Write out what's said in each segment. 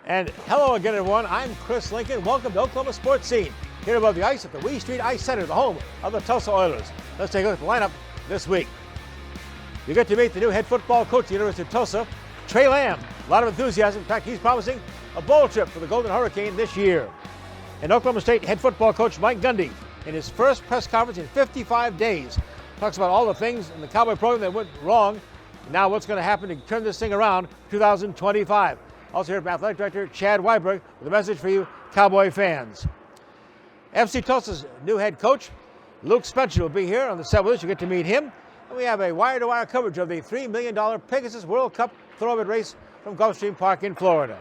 And hello again, everyone. I'm Chris Lincoln. Welcome to Oklahoma Sports Scene. Here above the ice at the Wee Street Ice Center, the home of the Tulsa Oilers. Let's take a look at the lineup this week. You get to meet the new head football coach at the University of Tulsa, Trey Lamb. A lot of enthusiasm. In fact, he's promising a bowl trip for the Golden Hurricane this year. And Oklahoma State head football coach Mike Gundy, in his first press conference in 55 days, talks about all the things in the Cowboy program that went wrong, and now what's going to happen to turn this thing around 2025. Also here from Athletic Director Chad Weiberg with a message for you Cowboy fans. FC Tulsa's new head coach, Luke Spencer, will be here on the set with us. You get to meet him. And we have a wire-to-wire coverage of the $3 million Pegasus World Cup thoroughbred race from Gulfstream Park in Florida.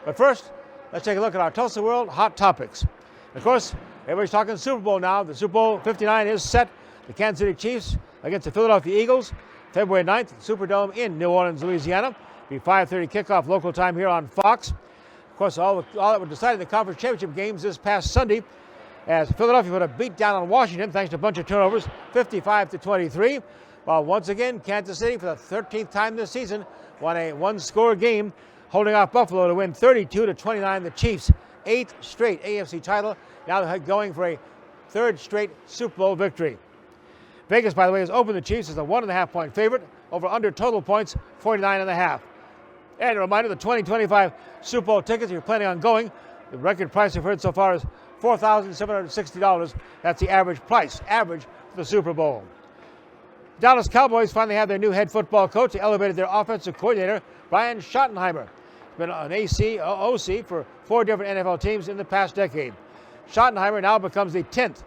But first, let's take a look at our Tulsa World hot topics. Of course, everybody's talking Super Bowl now. The Super Bowl 59 is set. The Kansas City Chiefs against the Philadelphia Eagles, February 9th at the Superdome in New Orleans, Louisiana. It'll be 5:30 kickoff local time here on Fox. Of course, all that was decided in the conference championship games this past Sunday, as Philadelphia put a beat down on Washington thanks to a bunch of turnovers, 55-23. While once again, Kansas City, for the 13th time this season, won a one-score game, holding off Buffalo to win 32-29. The Chiefs' 8th straight AFC title, now they're going for a third straight Super Bowl victory. Vegas, by the way, has opened the Chiefs as a 1.5-point favorite over under total points, 49.5. And a reminder, the 2025 Super Bowl tickets, if you're planning on going, the record price I've heard so far is $4,760. That's the average price, average for the Super Bowl. Dallas Cowboys finally have their new head football coach. They elevated their offensive coordinator, Brian Schottenheimer. He's been an OC for 4 different NFL teams in the past decade. Schottenheimer now becomes the 10th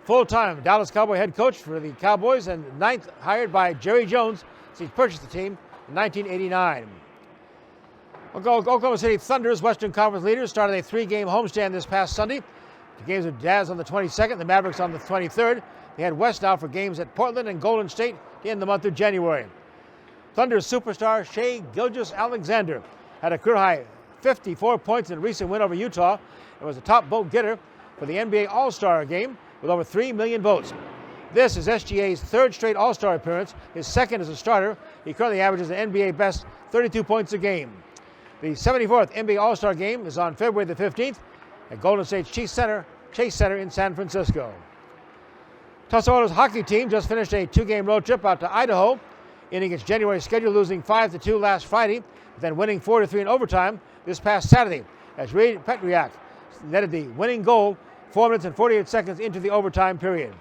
full-time Dallas Cowboy head coach for the Cowboys and 9th hired by Jerry Jones since he purchased the team in 1989. Oklahoma City Thunder's Western Conference leaders started a 3-game homestand this past Sunday. The games of Jazz on the 22nd, the Mavericks on the 23rd. They head west now for games at Portland and Golden State in the month of January. Thunder's superstar Shai Gilgeous-Alexander had a career-high 54 points in a recent win over Utah and was the top vote getter for the NBA All-Star game with over 3 million votes. This is SGA's 3rd straight All-Star appearance, his 2nd as a starter. He currently averages an NBA best 32 points a game. The 74th NBA All-Star game is on February the 15th at Golden State's Chase Center in San Francisco. Tulsa Oilers hockey team just finished a 2-game road trip out to Idaho, ending its January schedule losing 5-2 last Friday, then winning 4-3 in overtime this past Saturday, as Reid Petriak netted the winning goal 4 minutes and 48 seconds into the overtime period.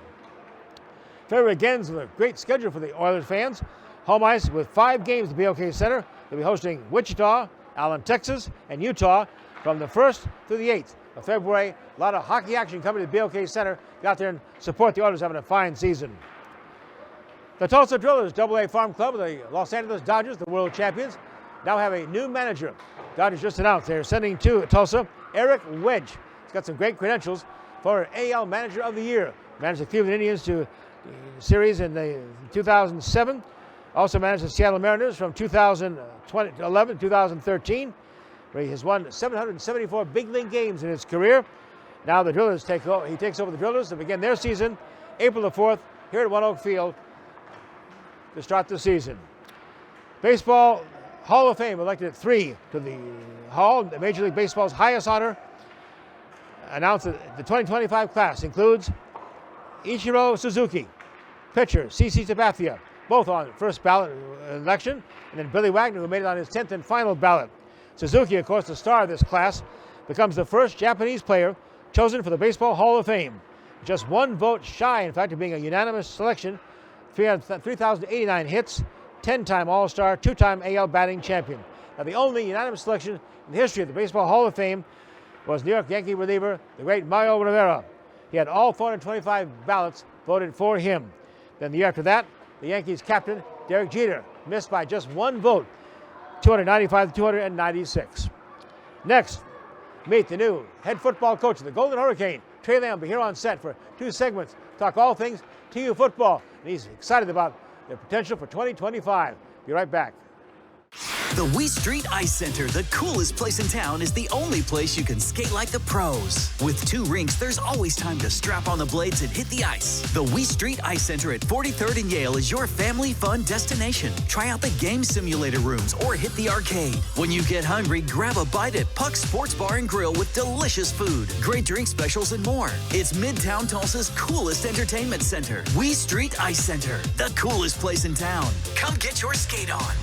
February begins with a great schedule for the Oilers fans. Home ice with 5 games at the BOK Center. They'll be hosting Wichita, Allen, Texas, and Utah from the 1st through the 8th of February. A lot of hockey action coming to the BOK Center. Get out there and support the Oilers having a fine season. The Tulsa Drillers AA Farm Club of the Los Angeles Dodgers, the world champions, now have a new manager. Dodgers just announced they're sending to Tulsa Eric Wedge. He's got some great credentials for AL Manager of the Year. Managed the Cleveland Indians to the series in 2007. Also managed the Seattle Mariners from 2011 to 2013, where he has won 774 big league games in his career. Now the Drillers he takes over the Drillers to begin their season April the 4th here at One Oak Field to start the season. Baseball Hall of Fame elected 3 to the Hall. Major League Baseball's highest honor announced that the 2025 class includes Ichiro Suzuki, pitcher CC Sabathia, both on first ballot election, and then Billy Wagner, who made it on his 10th and final ballot. Suzuki, of course, the star of this class, becomes the first Japanese player chosen for the Baseball Hall of Fame. Just 1 vote shy, in fact, of being a unanimous selection. 3,089 hits, 10-time All-Star, 2-time AL batting champion. Now, the only unanimous selection in the history of the Baseball Hall of Fame was New York Yankee reliever, the great Mario Rivera. He had all 425 ballots voted for him. Then the year after that, the Yankees captain, Derek Jeter, missed by just 1 vote, 295-296. Next, meet the new head football coach of the Golden Hurricane, Trey Lamb, will be here on set for 2 segments, talk all things TU football. And he's excited about their potential for 2025. Be right back. The We Street Ice Center, the coolest place in town, is the only place you can skate like the pros. With 2 rinks, there's always time to strap on the blades and hit the ice. The We Street Ice Center at 43rd and Yale is your family fun destination. Try out the game simulator rooms or hit the arcade. When you get hungry, grab a bite at Puck's Sports Bar and Grill with delicious food, great drink specials, and more. It's Midtown Tulsa's coolest entertainment center. We Street Ice Center, the coolest place in town. Come get your skate on.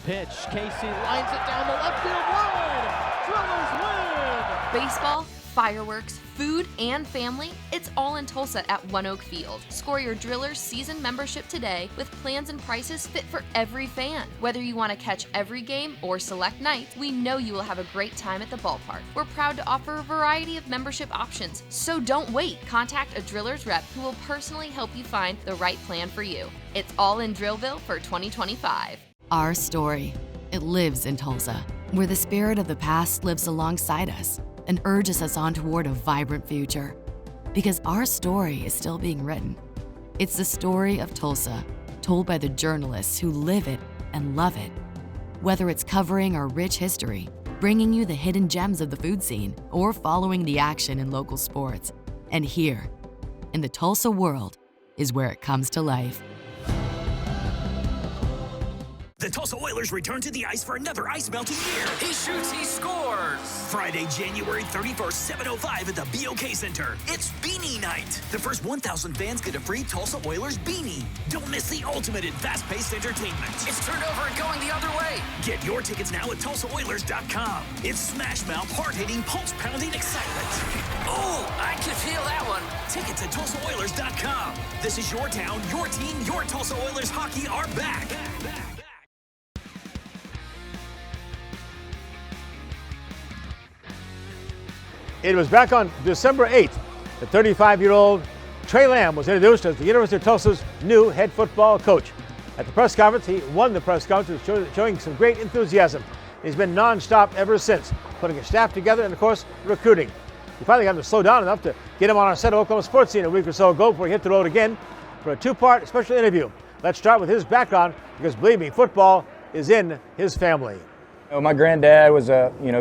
Pitch, Casey lines it down the left field line. Drillers win! Baseball, fireworks, food, and family, it's all in Tulsa at One Oak Field. Score your Drillers season membership today with plans and prices fit for every fan. Whether you want to catch every game or select nights, we know you will have a great time at the ballpark. We're proud to offer a variety of membership options, so don't wait. Contact a Drillers rep who will personally help you find the right plan for you. It's all in Drillville for 2025. Our story, it lives in Tulsa, where the spirit of the past lives alongside us and urges us on toward a vibrant future. Because our story is still being written. It's the story of Tulsa, told by the journalists who live it and love it. Whether it's covering our rich history, bringing you the hidden gems of the food scene, or following the action in local sports. And here, in the Tulsa world, is where it comes to life. The Tulsa Oilers return to the ice for another ice-melting year. He shoots, he scores! Friday, January 31st, 7:05 at the BOK Center. It's Beanie Night. The first 1,000 fans get a free Tulsa Oilers beanie. Don't miss the ultimate in fast-paced entertainment. It's turned over and going the other way. Get your tickets now at TulsaOilers.com. It's smash-mouth, hard-hitting, pulse-pounding excitement. Oh, I can feel that one. Tickets at TulsaOilers.com. This is your town, your team, your Tulsa Oilers hockey are back. It was back on December 8th that 35-year-old Trey Lamb was introduced as the University of Tulsa's new head football coach. At the press conference, he won the press conference, showing some great enthusiasm. He's been non-stop ever since, putting his staff together and, of course, recruiting. We finally got him to slow down enough to get him on our set of Oklahoma Sportscene a week or so ago before he hit the road again for a 2-part special interview. Let's start with his background, because believe me, football is in his family. My granddad was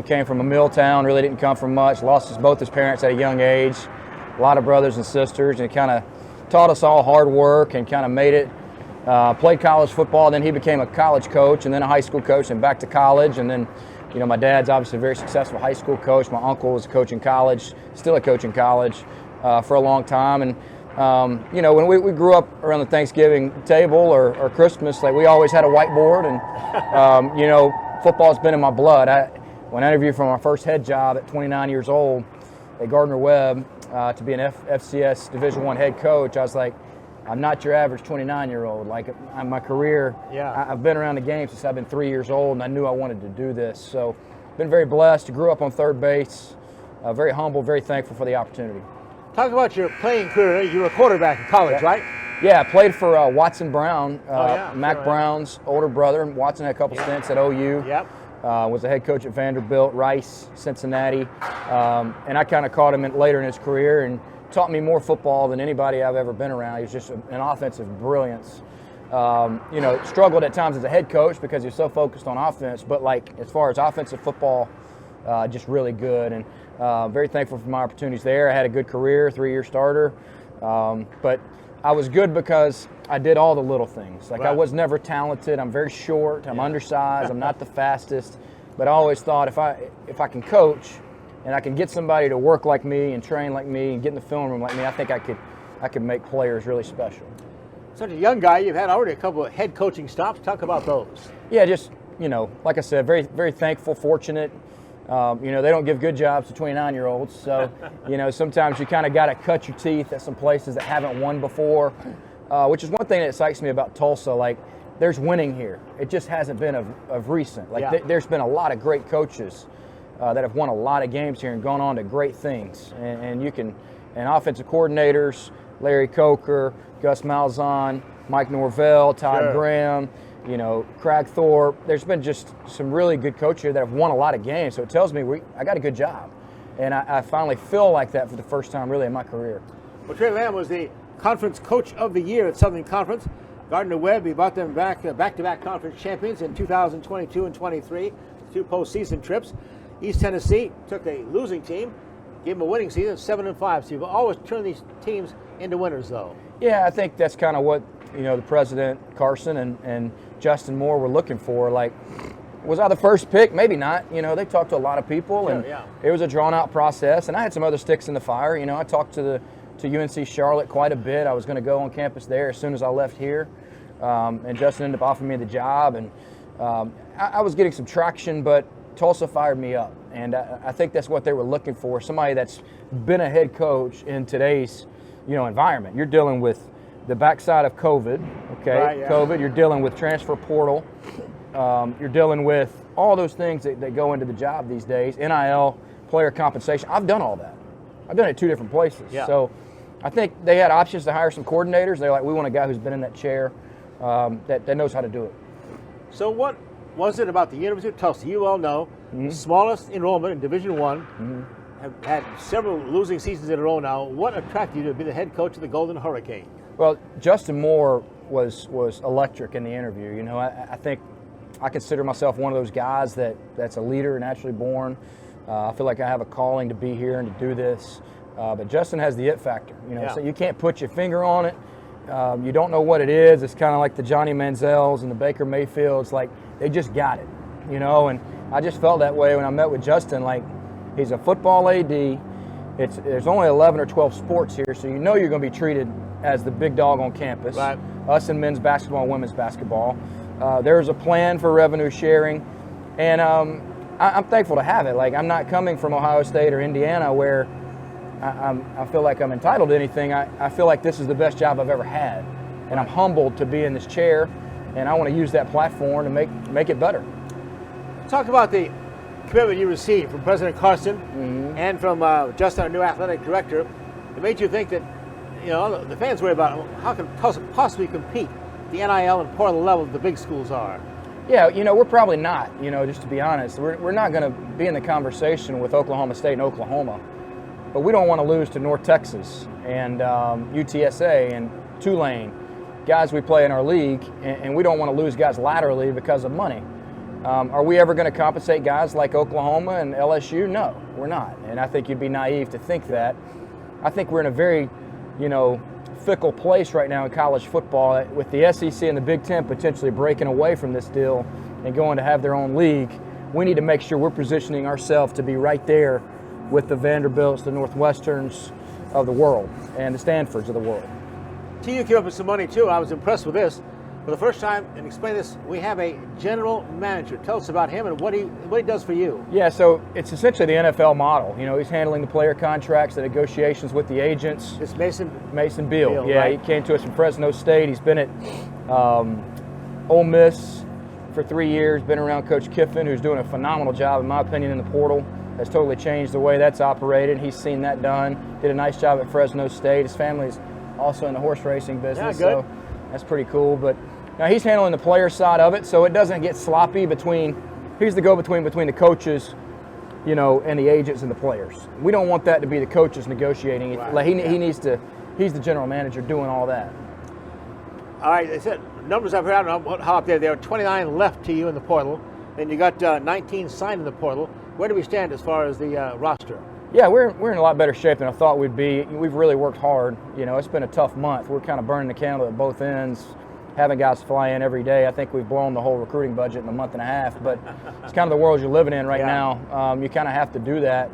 came from a mill town, really didn't come from much, lost both his parents at a young age, a lot of brothers and sisters, and kind of taught us all hard work and kind of made it. Played college football, then he became a college coach and then a high school coach and back to college. And then, my dad's obviously a very successful high school coach. My uncle was a coach in college, still a coach in college for a long time. And, when we grew up around the Thanksgiving table or Christmas, like we always had a whiteboard and, football's been in my blood. When I interviewed for my first head job at 29 years old at Gardner-Webb to be an FCS Division I head coach, I was like, I'm not your average 29-year-old. Like my career, I've been around the game since I've been 3 years old, and I knew I wanted to do this. So been very blessed. Grew up on third base. Very humble, very thankful for the opportunity. Talk about your playing career. You were a quarterback in college, right? Yeah, I played for Watson Brown, Mac Brown's older brother. Watson had a couple stints at OU. Yep. Was the head coach at Vanderbilt, Rice, Cincinnati. And I kind of caught him later in his career and taught me more football than anybody I've ever been around. He was just an offensive brilliance. Struggled at times as a head coach because he was so focused on offense, but as far as offensive football, just really good. And very thankful for my opportunities there. I had a good career, 3-year starter. But I was good because I did all the little things. I was never talented. I'm very short. I'm undersized. I'm not the fastest. But I always thought if I can coach and I can get somebody to work like me and train like me and get in the film room like me, I think I could make players really special. Such a young guy, you've had already a couple of head coaching stops. Talk about those. Yeah, just like I said, very very thankful, fortunate. They don't give good jobs to 29-year-olds, so sometimes you kind of got to cut your teeth at some places that haven't won before, which is one thing that excites me about Tulsa. Like, there's winning here. It just hasn't been of recent. There's been a lot of great coaches that have won a lot of games here and gone on to great things. And offensive coordinators, Larry Coker, Gus Malzahn, Mike Norvell, Todd Graham, Craig Thorpe. There's been just some really good coaches here that have won a lot of games. So it tells me I got a good job. And I finally feel like that for the first time really in my career. Well, Trey Lamb was the Conference Coach of the Year at Southern Conference. Gardner-Webb, you brought them back-to-back conference champions in 2022 and 23, 2 postseason trips. East Tennessee took a losing team, gave them a winning season, 7-5. So you've always turned these teams into winners, though. Yeah, I think that's kind of what the president Carson and Justin Moore were looking for. Like, was I the first pick? Maybe not. They talked to a lot of people, and it was a drawn-out process. And I had some other sticks in the fire. I talked to UNC Charlotte quite a bit. I was going to go on campus there as soon as I left here, and Justin ended up offering me the job. And I was getting some traction, but Tulsa fired me up, and I think that's what they were looking for. Somebody that's been a head coach in today's environment. You're dealing with the backside of COVID, okay? Right, yeah. COVID. You're dealing with transfer portal. You're dealing with all those things that go into the job these days. NIL, player compensation. I've done all that. I've done it 2 different places. Yeah. So I think they had options to hire some coordinators. They're like, we want a guy who's been in that chair that knows how to do it. So what was it about the University of Tulsa? You all know, the smallest enrollment in Division I, have had several losing seasons in a row now. What attracted you to be the head coach of the Golden Hurricane? Well, Justin Moore was electric in the interview. I think I consider myself one of those guys that's a leader, naturally born. I feel like I have a calling to be here and to do this. But Justin has the it factor. So you can't put your finger on it. You don't know what it is. It's kind of like the Johnny Manziels and the Baker Mayfields. Like, they just got it, and I just felt that way when I met with Justin. Like, he's a football AD. There's only 11 or 12 sports here, so you're going to be treated as the big dog on campus. Right. Us in men's basketball and women's basketball. There's a plan for revenue sharing, and I'm thankful to have it. Like, I'm not coming from Ohio State or Indiana where I feel like I'm entitled to anything. I feel like this is the best job I've ever had, and I'm humbled to be in this chair, and I want to use that platform to make it better. Talk about the commitment you received from President Carson and from Justin, our new athletic director. It made you think that, the fans worry about how can Tulsa possibly compete at the NIL and portal level the big schools are. Yeah, we're probably not, just to be honest. We're not going to be in the conversation with Oklahoma State and Oklahoma. But we don't want to lose to North Texas and UTSA and Tulane, guys we play in our league, and we don't want to lose guys laterally because of money. Are we ever going to compensate guys like Oklahoma and LSU? No, we're not. And I think you'd be naive to think that. I think we're in a very, fickle place right now in college football with the SEC and the Big Ten potentially breaking away from this deal and going to have their own league. We need to make sure we're positioning ourselves to be right there with the Vanderbilts, the Northwesterns of the world, and the Stanfords of the world. TU came up with some money too. I was impressed with this. For the first time, and explain this, we have a general manager. Tell us about him and what he does for you. Yeah, so it's essentially the NFL model. He's handling the player contracts, the negotiations with the agents. It's Mason Beal. Yeah, right? He came to us from Fresno State. He's been at Ole Miss for 3 years, been around Coach Kiffin, who's doing a phenomenal job, in my opinion, in the portal. Has totally changed the way that's operated. He's seen that done. Did a nice job at Fresno State. His family's also in the horse racing business, so that's pretty cool. But now he's handling the player side of it, so it doesn't get sloppy he's the go-between between the coaches, and the agents and the players. We don't want that to be the coaches negotiating. Right. Like he's the general manager doing all that. All right, they said numbers I've heard, I don't know how up there are 29 left to you in the portal. Then you got 19 signed in the portal. Where do we stand as far as the roster? Yeah, we're in a lot better shape than I thought we'd be. We've really worked hard. It's been a tough month. We're kind of burning the candle at both ends, having guys fly in every day. I think we've blown the whole recruiting budget in a month and a half, but it's kind of the world you're living in right now. You kind of have to do that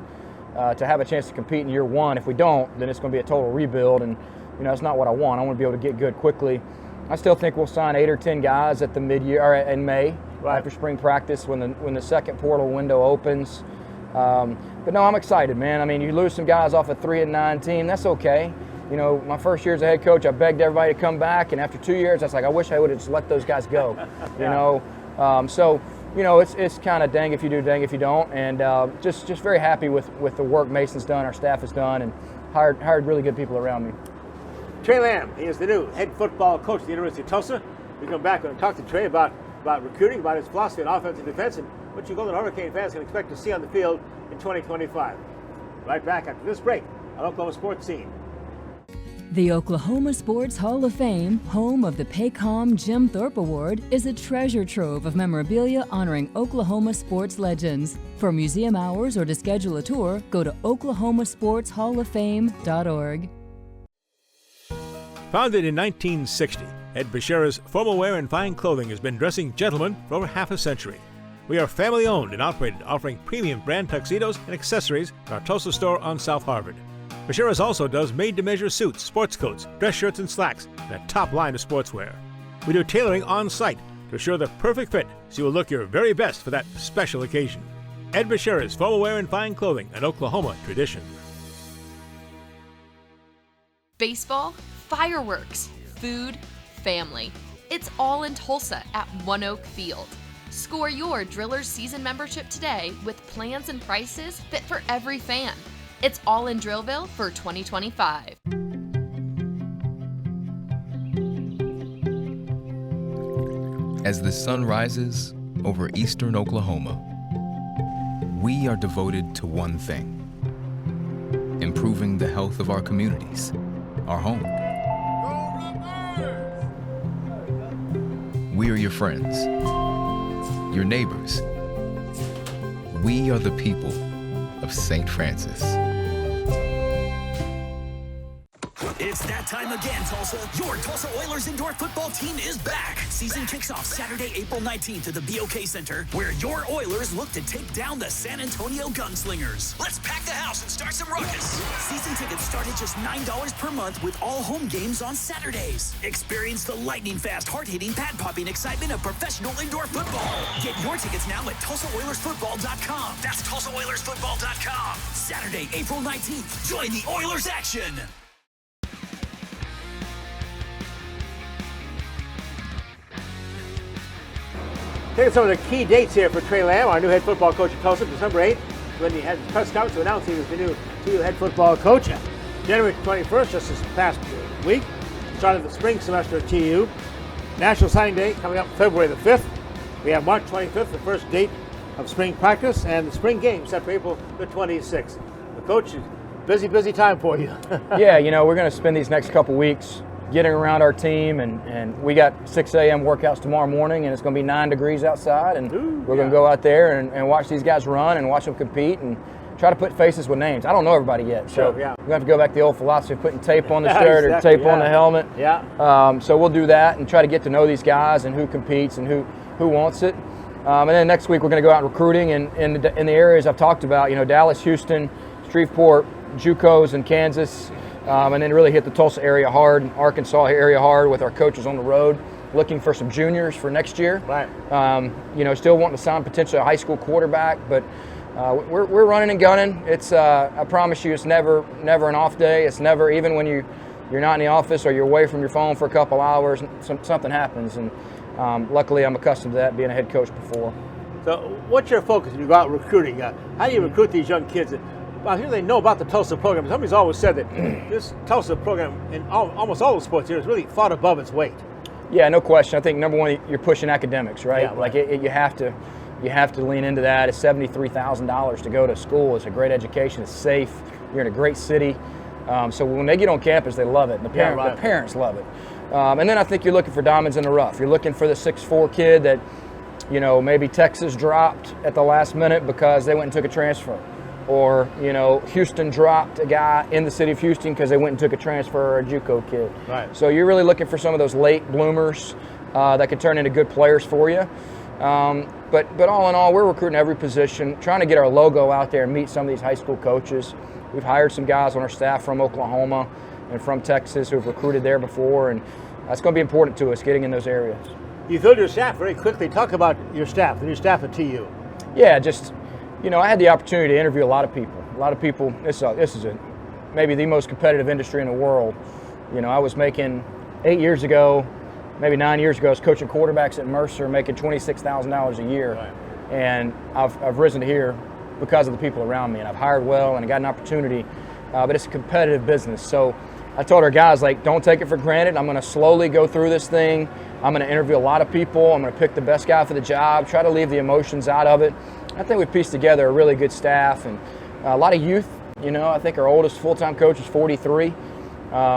to have a chance to compete in year one. If we don't, then it's going to be a total rebuild, and that's not what I want. I want to be able to get good quickly. I still think we'll sign 8 or 10 guys at the mid-year or in May. Right. After spring practice when the second portal window opens. But no, I'm excited, man. I mean, you lose some guys off a 3-9 team, that's okay. My first year as a head coach, I begged everybody to come back, and after 2 years, I was like, I wish I would have just let those guys go. It's kind of dang if you do, dang if you don't, and just very happy with the work Mason's done, our staff has done, and hired really good people around me. Trey Lamb, he is the new head football coach at the University of Tulsa. We come back and talk to Trey about recruiting, about his philosophy on offense and defense, and what you Golden Hurricane fans can expect to see on the field in 2025. Right back after this break on Oklahoma Sports Scene. The Oklahoma Sports Hall of Fame, home of the Paycom Jim Thorpe Award, is a treasure trove of memorabilia honoring Oklahoma sports legends. For museum hours or to schedule a tour, go to oklahomasportshalloffame.org. Founded in 1960, Ed Bashira's formal wear and fine clothing has been dressing gentlemen for over half a century. We are family owned and operated, offering premium brand tuxedos and accessories at our Tulsa store on South Harvard. Bashira's also does made-to-measure suits, sports coats, dress shirts, and slacks, and a top line of sportswear. We do tailoring on-site to assure the perfect fit so you will look your very best for that special occasion. Ed Bashira's formal wear and fine clothing, an Oklahoma tradition. Baseball, fireworks, food, family. It's all in Tulsa at One Oak Field. Score your Drillers season membership today with plans and prices fit for every fan. It's all in Drillville for 2025. As the sun rises over eastern Oklahoma, we are devoted to one thing: improving the health of our communities, our home. We are your friends, your neighbors. We are the people of St. Francis. It's that time again, Tulsa. Your Tulsa Oilers indoor football team is back. Season kicks off Saturday, April 19th at the BOK Center, where your Oilers look to take down the San Antonio Gunslingers. Let's pack the house and start some ruckus. Season tickets start at just $9 per month with all home games on Saturdays. Experience the lightning-fast, hard-hitting, pad-popping excitement of professional indoor football. Get your tickets now at TulsaOilersFootball.com. That's TulsaOilersFootball.com. Saturday, April 19th. Join the Oilers action. Taking some of the key dates here for Trey Lamb, our new head football coach at Tulsa, December 8th, when he had his press conference to announce he was the new head football coach. January 21st, just this past week, started the spring semester at TU. National Signing Day coming up February the 5th. We have March 25th, the first date of spring practice, and the spring game set for April the 26th. The coach, busy time for you. Yeah, we're going to spend these next couple weeks getting around our team, and we got 6 a.m. workouts tomorrow morning, and it's going to be 9 degrees outside, and we're going to go out there and watch these guys run and watch them compete and try to put faces with names. I don't know everybody yet, so we're going to have to go back to the old philosophy of putting tape on the shirt or tape on the helmet. So we'll do that and try to get to know these guys and who competes and who wants it. And then next week we're going to go out recruiting in the areas I've talked about, Dallas, Houston, Shreveport, JUCOs, and Kansas. And then really hit the Tulsa area hard, Arkansas area hard with our coaches on the road, looking for some juniors for next year. Right. Still wanting to sign potentially a high school quarterback, but we're running and gunning. It's I promise you, it's never an off day. It's never, even when you're not in the office or you're away from your phone for a couple hours, something happens. And luckily, I'm accustomed to that, being a head coach before. So, what's your focus when you go out recruiting? How do you recruit these young kids? Well, here they know about the Tulsa program. Somebody's always said that this Tulsa program, in almost all the sports here, is really fought above its weight. Yeah, no question. I think number one, you're pushing academics, right? Yeah, right. Like you have to lean into that. It's $73,000 to go to school. It's a great education. It's safe. You're in a great city. So when they get on campus, they love it. And the parents love it. And then I think you're looking for diamonds in the rough. You're looking for the 6'4" kid that, maybe Texas dropped at the last minute because they went and took a transfer. Or, Houston dropped a guy in the city of Houston because they went and took a transfer, or a JUCO kid. Right. So you're really looking for some of those late bloomers that could turn into good players for you. But all in all, we're recruiting every position, trying to get our logo out there and meet some of these high school coaches. We've hired some guys on our staff from Oklahoma and from Texas who have recruited there before, and that's going to be important to us, getting in those areas. You filled your staff very quickly. Talk about your staff, the new staff at TU. Yeah, just... I had the opportunity to interview a lot of people. This is maybe the most competitive industry in the world. I was making 8 years ago, maybe 9 years ago, I was coaching quarterbacks at Mercer, making $26,000 a year. Right. And I've risen to here because of the people around me, and I've hired well, and I got an opportunity. But it's a competitive business. So I told our guys, don't take it for granted. I'm going to slowly go through this thing. I'm going to interview a lot of people. I'm going to pick the best guy for the job, try to leave the emotions out of it. I think we've pieced together a really good staff and a lot of youth. I think our oldest full-time coach is 43.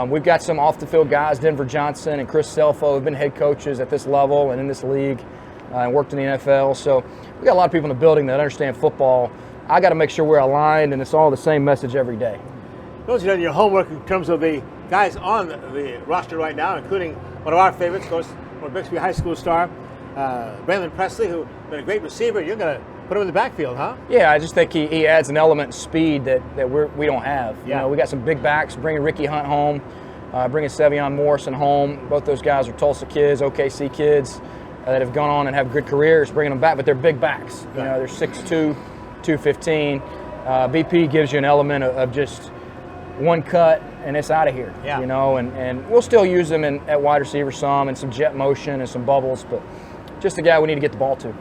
We've got some off-the-field guys, Denver Johnson and Chris Selfo, have been head coaches at this level and in this league and worked in the NFL. So we got a lot of people in the building that understand football. I got to make sure we're aligned, and it's all the same message every day. Those who done your homework in terms of the guys on the roster right now, including one of our favorites, of course, from Bixby High School star, Braylon Presley, who's been a great receiver. You're going to put him in the backfield, huh? Yeah, I just think he adds an element of speed that we don't have. Yeah. You know, we got some big backs, bringing Ricky Hunt home, bringing Sevion Morrison home. Both those guys are Tulsa kids, OKC kids that have gone on and have good careers, bringing them back, but they're big backs. You know, they're 6'2", 215. BP gives you an element of just one cut and it's out of here. Yeah. You know, and we'll still use them at wide receiver some and some jet motion and some bubbles, but just a guy we need to get the ball to.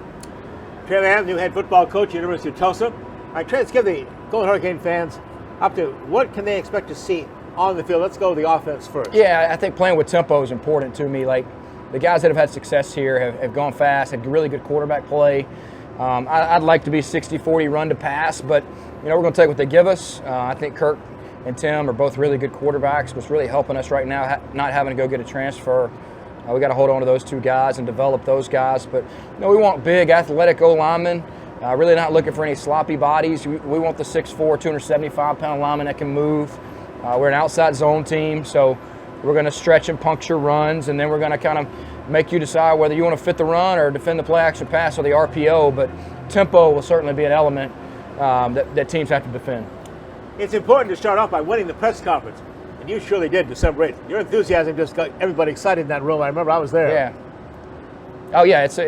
Trey Lamb, new head football coach at University of Tulsa. All right, Trey, let's give the Golden Hurricane fans up to what can they expect to see on the field. Let's go to the offense first. Yeah, I think playing with tempo is important to me. Like the guys that have had success here have gone fast, had really good quarterback play. I'd like to be 60-40 run to pass, but you know we're going to take what they give us. I think Kirk and Tim are both really good quarterbacks, what's really helping us right now, not having to go get a transfer. We got to hold on to those two guys and develop those guys. But you know, we want big, athletic O-linemen. Really not looking for any sloppy bodies. We want the 6'4", 275-pound lineman that can move. We're an outside zone team, so we're going to stretch and puncture runs, and then we're going to kind of make you decide whether you want to fit the run or defend the play action pass or the RPO. But tempo will certainly be an element that teams have to defend. It's important to start off by winning the press conference. And you surely did, December 8th. Your enthusiasm just got everybody excited in that room. I remember I was there. Yeah. Oh, yeah, I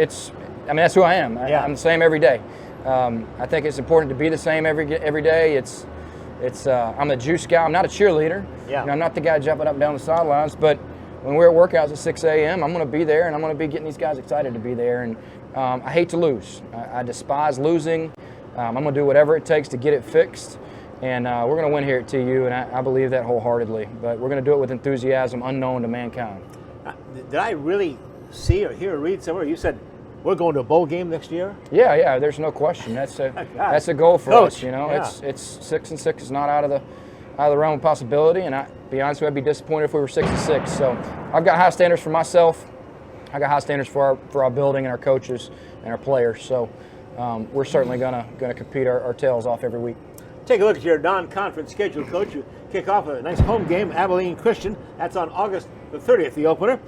mean, that's who I am. Yeah. I'm the same every day. I think it's important to be the same every day. I'm a juice guy. I'm not a cheerleader. Yeah. You know, I'm not the guy jumping up and down the sidelines, but when we're at workouts at 6 a.m., I'm going to be there, and I'm going to be getting these guys excited to be there. And I hate to lose. I despise losing. I'm going to do whatever it takes to get it fixed. And we're going to win here at TU, and I believe that wholeheartedly. But we're going to do it with enthusiasm unknown to mankind. Did I really see or hear or read somewhere you said we're going to a bowl game next year? Yeah, there's no question. That's a goal for us. You know, it's 6-6 is not out of the realm of possibility. And to be honest with you, I'd be disappointed if we were 6-6. So I've got high standards for myself. I got high standards for our building and our coaches and our players. So we're certainly gonna compete our tails off every week. Take a look at your non-conference schedule, Coach. You kick off a nice home game, Abilene Christian. That's on August the 30th, the opener.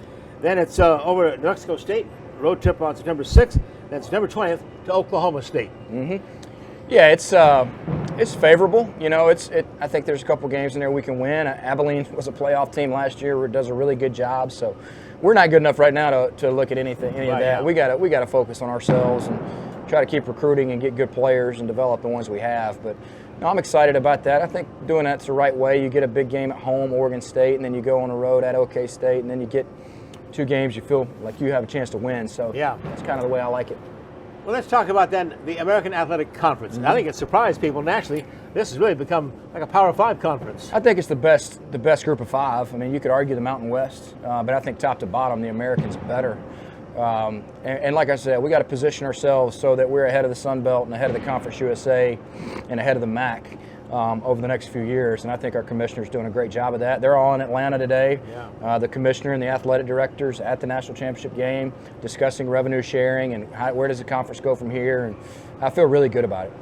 Then it's over at New Mexico State, road trip on September 6th. Then September 20th to Oklahoma State. Mm-hmm. Yeah, it's favorable. You know, I think there's a couple games in there we can win. Abilene was a playoff team last year where it does a really good job. So we're not good enough right now to look at any of that. Yeah. We got to focus on ourselves and try to keep recruiting and get good players and develop the ones we have. But no, I'm excited about that. I think doing that's the right way. You get a big game at home, Oregon State, and then you go on the road at OK State, and then you get 2 games you feel like you have a chance to win. So yeah, that's kind of the way I like it. Well, let's talk about then the American Athletic Conference. Mm-hmm. I think it surprised people nationally. This has really become like a Power 5 conference. I think it's the best group of 5. I mean, you could argue the Mountain West, but I think top to bottom, the American's better. And like I said, we got to position ourselves so that we're ahead of the Sun Belt and ahead of the Conference USA and ahead of the MAC over the next few years. And I think our commissioner's doing a great job of that. They're all in Atlanta today. Yeah. The commissioner and the athletic directors at the national championship game discussing revenue sharing and where does the conference go from here. And I feel really good about it.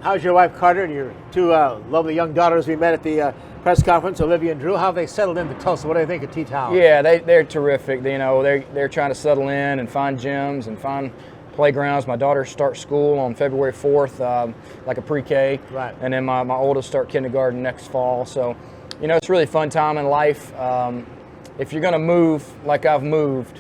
How's your wife Carter and your 2 lovely young daughters we met at the press conference, Olivia and Drew? How have they settled into Tulsa? What do they think of T-Town? Yeah, they're terrific. You know, they're trying to settle in and find gyms and find playgrounds. My daughters start school on February 4th, like a pre-K. Right. And then my oldest start kindergarten next fall. So, you know, it's a really fun time in life. If you're going to move like I've moved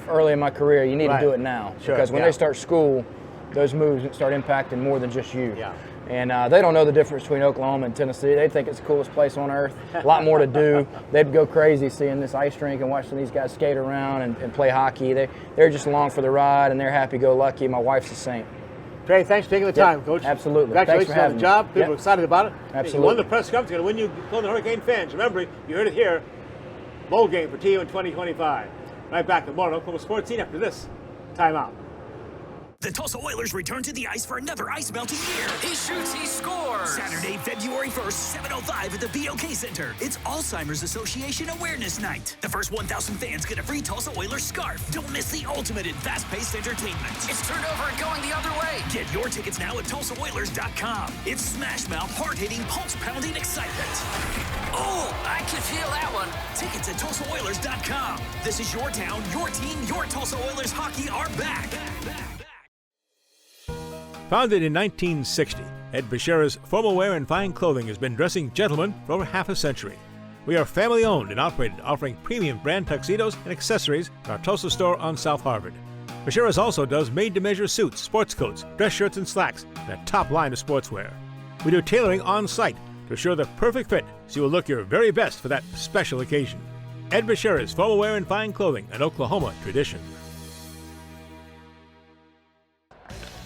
early in my career, you need to do it now. Sure. Because when they start school, those moves start impacting more than just you. Yeah. And they don't know the difference between Oklahoma and Tennessee. They think it's the coolest place on earth. A lot more to do. They'd go crazy seeing this ice rink and watching these guys skate around and play hockey. They're just along for the ride, and they're happy-go-lucky. My wife's the same. Trey, thanks for taking the time, Coach. Absolutely. Congratulations on the job. People are excited about it. Absolutely. You won the press conference. It's going to win you Golden Hurricane fans. Remember, you heard it here. Bowl game for TU in 2025. Right back with more on Oklahoma Sports Scene after this timeout. The Tulsa Oilers return to the ice for another ice-melting year. He shoots, he scores. Saturday, February 1st, 7:05 at the BOK Center. It's Alzheimer's Association Awareness Night. The first 1,000 fans get a free Tulsa Oilers scarf. Don't miss the ultimate in fast-paced entertainment. It's turned over and going the other way. Get your tickets now at TulsaOilers.com. It's smash-mouth, hard-hitting, pulse-pounding excitement. Oh, I can feel that one. Tickets at TulsaOilers.com. This is your town, your team, your Tulsa Oilers hockey are back. Founded in 1960, Ed Bashira's formal wear and fine clothing has been dressing gentlemen for over half a century. We are family owned and operated, offering premium brand tuxedos and accessories at our Tulsa store on South Harvard. Bashira's also does made-to-measure suits, sports coats, dress shirts, and slacks, and a top line of sportswear. We do tailoring on site to assure the perfect fit so you will look your very best for that special occasion. Ed Bashira's formal wear and fine clothing, an Oklahoma tradition.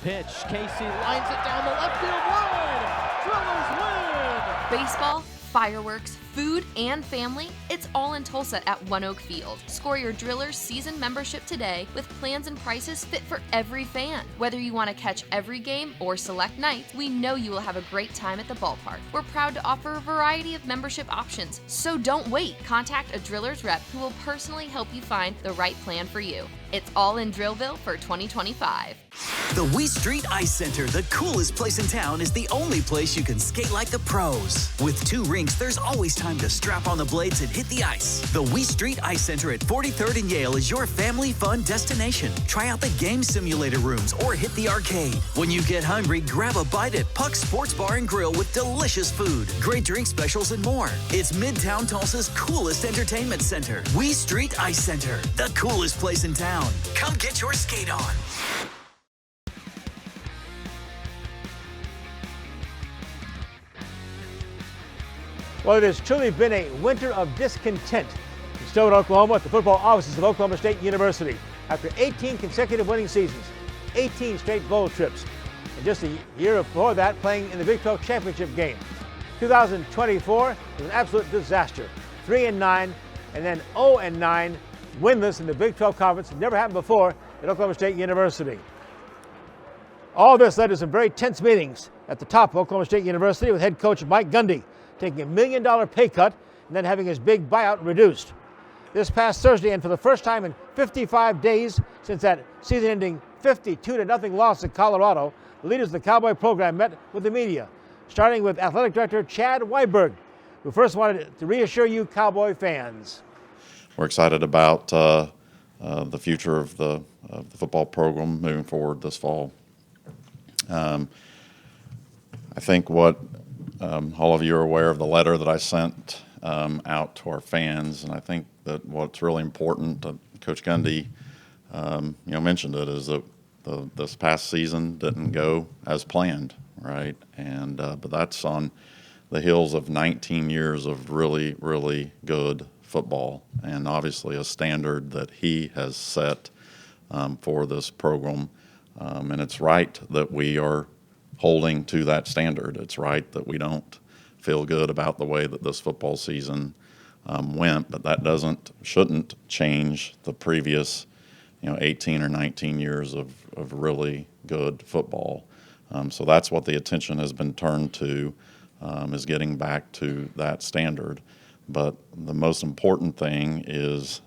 Pitch, Casey lines it down the left field line. Drillers win! Baseball, fireworks, food, and family, it's all in Tulsa at One Oak Field. Score your Drillers season membership today with plans and prices fit for every fan. Whether you want to catch every game or select nights, we know you will have a great time at the ballpark. We're proud to offer a variety of membership options, so don't wait. Contact a Drillers rep who will personally help you find the right plan for you. It's all in Drillville for 2025. The Wee Street Ice Center, the coolest place in town, is the only place you can skate like the pros. With 2 rinks, there's always time to strap on the blades and hit the ice. The Wee Street Ice Center at 43rd and Yale is your family fun destination. Try out the game simulator rooms or hit the arcade. When you get hungry, grab a bite at Puck's Sports Bar and Grill with delicious food, great drink specials, and more. It's Midtown Tulsa's coolest entertainment center. Wee Street Ice Center, the coolest place in town. Come get your skate on. Well, it has truly been a winter of discontent in Stoughton, Oklahoma, at the football offices of Oklahoma State University. After 18 consecutive winning seasons, 18 straight bowl trips, and just a year before that playing in the Big 12 championship game. 2024 was an absolute disaster. 3-9, and then 0-9, winless in the Big 12 conference. It never happened before at Oklahoma State University. All this led to some very tense meetings at the top of Oklahoma State University with head coach Mike Gundy taking $1 million pay cut and then having his big buyout reduced. This past Thursday, and for the first time in 55 days since that season-ending 52-0 loss in Colorado, the leaders of the Cowboy program met with the media, starting with athletic director Chad Weiberg, who first wanted to reassure you Cowboy fans. We're excited about the future of the football program moving forward this fall. I think what all of you are aware of the letter that I sent out to our fans, and I think that what's really important, Coach Gundy, mentioned it, is that this past season didn't go as planned, right? And but that's on the heels of 19 years of really, really good football, and obviously a standard that he has set for this program. And it's right that we are holding to that standard. It's right that we don't feel good about the way that this football season went, but that shouldn't change the previous 18 or 19 years of really good football. So that's what the attention has been turned to, is getting back to that standard. But the most important thing is,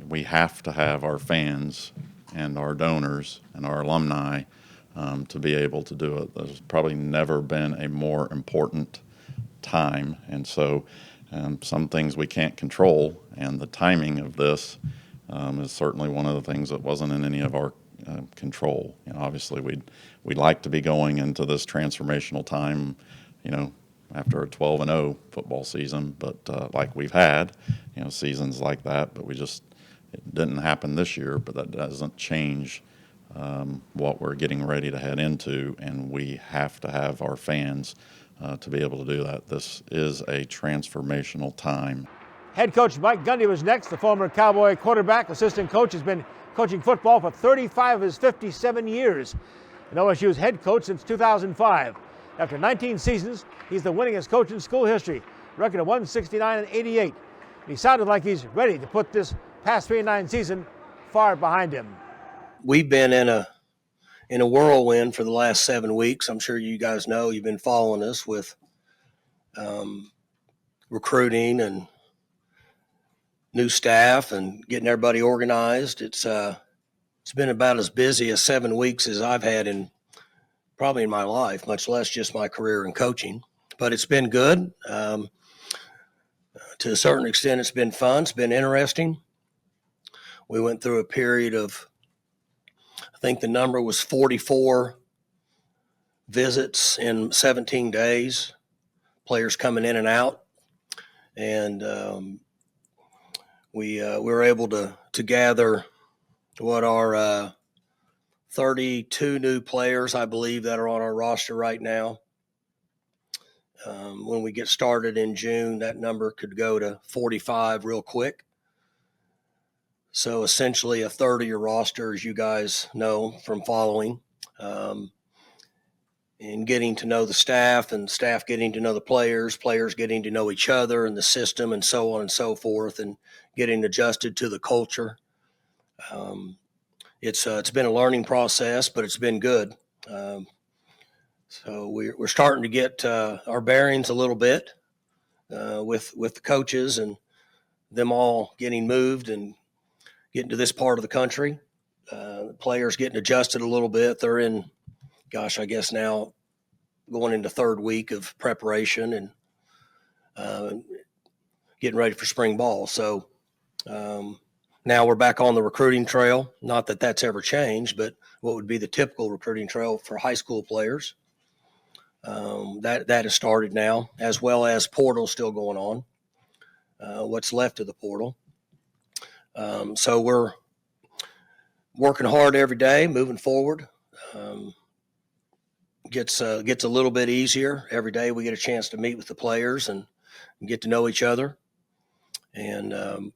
we have to have our fans and our donors and our alumni to be able to do it. There's probably never been a more important time. And so some things we can't control, and the timing of this is certainly one of the things that wasn't in any of our control. Obviously we'd like to be going into this transformational time, after a 12-0 football season, but like we've had, seasons like that, but it didn't happen this year, but that doesn't change what we're getting ready to head into, and we have to have our fans to be able to do that. This is a transformational time. Head coach Mike Gundy was next. The former Cowboy quarterback, assistant coach, has been coaching football for 35 of his 57 years, and OSU's head coach since 2005. After 19 seasons, he's the winningest coach in school history, record of 169-88. And he sounded like he's ready to put this past 3-9 season far behind him. we've been in a whirlwind for the last 7 weeks. I'm sure you guys know, you've been following us with recruiting and new staff and getting everybody organized. It's been about as busy as 7 weeks as I've had in probably in my life, much less just my career in coaching. But it's been good. To a certain extent, it's been fun. It's been interesting. We went through a period of, I think the number was 44 visits in 17 days, players coming in and out. And we were able to gather what are 32 new players, I believe, that are on our roster right now. When we get started in June, that number could go to 45 real quick. So essentially a third of your roster, as you guys know from following, and getting to know the staff and staff getting to know the players getting to know each other and the system and so on and so forth, and getting adjusted to the culture. It's been a learning process, but it's been good. So we're starting to get our bearings a little bit with the coaches and them all getting moved and getting to this part of the country. The players getting adjusted a little bit. They're in, I guess now going into third week of preparation and getting ready for spring ball. So now we're back on the recruiting trail. Not that that's ever changed, but what would be the typical recruiting trail for high school players. That has started now, as well as portal still going on, what's left of the portal. So we're working hard every day, moving forward. Gets a little bit easier. Every day we get a chance to meet with the players and get to know each other. And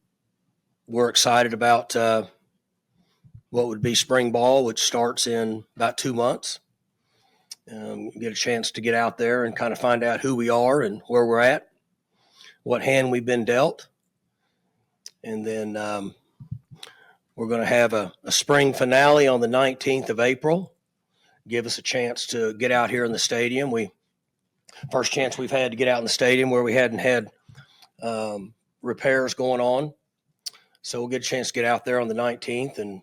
we're excited about what would be spring ball, which starts in about 2 months. Get a chance to get out there and kind of find out who we are and where we're at, what hand we've been dealt. And then we're going to have a spring finale on the 19th of April. Give us a chance to get out here in the stadium. First chance we've had to get out in the stadium where we hadn't had repairs going on. So we'll get a chance to get out there on the 19th. And